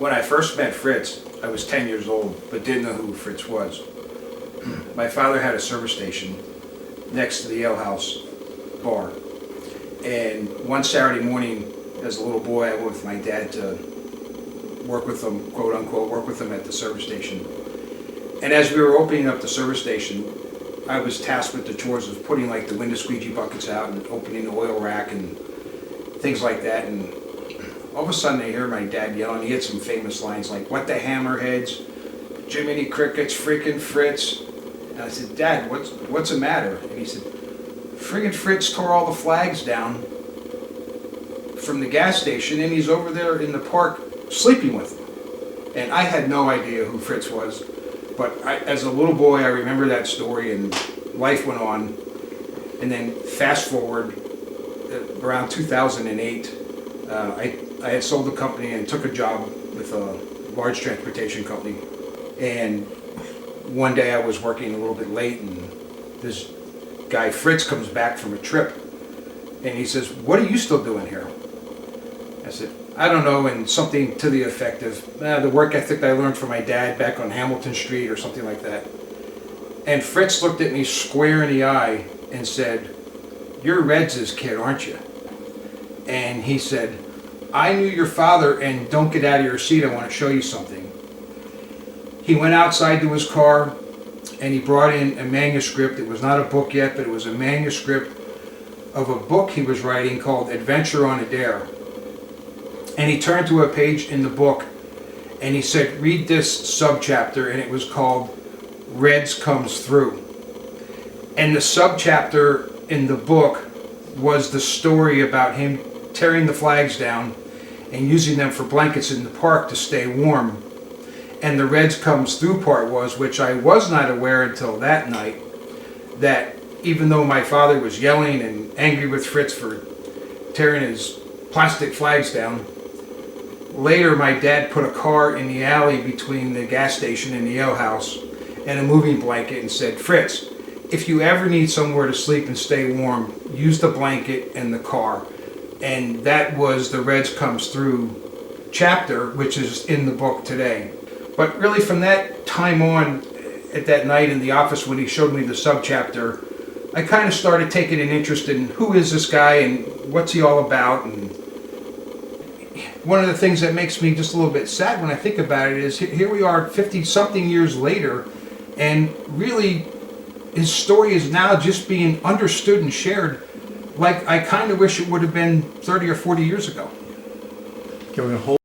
When I first met Fritz, I was 10 years old, but didn't know who Fritz was. My father had a service station next to the ale house bar. And one Saturday morning, as a little boy, I went with my dad to work with them, quote unquote, work with them at the service station. And as we were opening up the service station, I was tasked with the chores of putting like the window squeegee buckets out and opening the oil rack and things like that. And all of a sudden I hear my dad yelling. He had some famous lines like, "What the hammerheads, Jiminy Crickets, freaking Fritz." And I said, "Dad, what's the matter?" And he said, "Friggin' Fritz tore all the flags down from the gas station and he's over there in the park sleeping with them." And I had no idea who Fritz was, but as a little boy I remember that story, and life went on. And then fast forward around 2008, I had sold the company and took a job with a large transportation company. And one day I was working a little bit late, and this guy Fritz comes back from a trip, and he says, "What are you still doing here?" I said, "I don't know," and something to the effect of, the work ethic I learned from my dad back on Hamilton Street or something like that. And Fritz looked at me square in the eye and said, "You're Reds' kid, aren't you?" And he said, "I knew your father, and don't get out of your seat, I want to show you something." He went outside to his car and he brought in a manuscript. It was not a book yet, but it was a manuscript of a book he was writing called Adventure on a Dare. And he turned to a page in the book and he said, "Read this subchapter," and it was called Reds Comes Through. And the subchapter in the book was the story about him tearing the flags down and using them for blankets in the park to stay warm. And the Reds Comes Through part was, which I was not aware until that night, that even though my father was yelling and angry with Fritz for tearing his plastic flags down, later my dad put a car in the alley between the gas station and the ale house and a moving blanket and said, "Fritz, if you ever need somewhere to sleep and stay warm, use the blanket and the car." And that was the Reds Comes Through chapter, which is in the book today. But really from that time on, at that night in the office when he showed me the subchapter, I kind of started taking an interest in who is this guy and what's he all about. And one of the things that makes me just a little bit sad when I think about it is here we are 50-something years later, and really his story is now just being understood and shared like I kind of wish it would have been 30 or 40 years ago. Okay, we're going to hold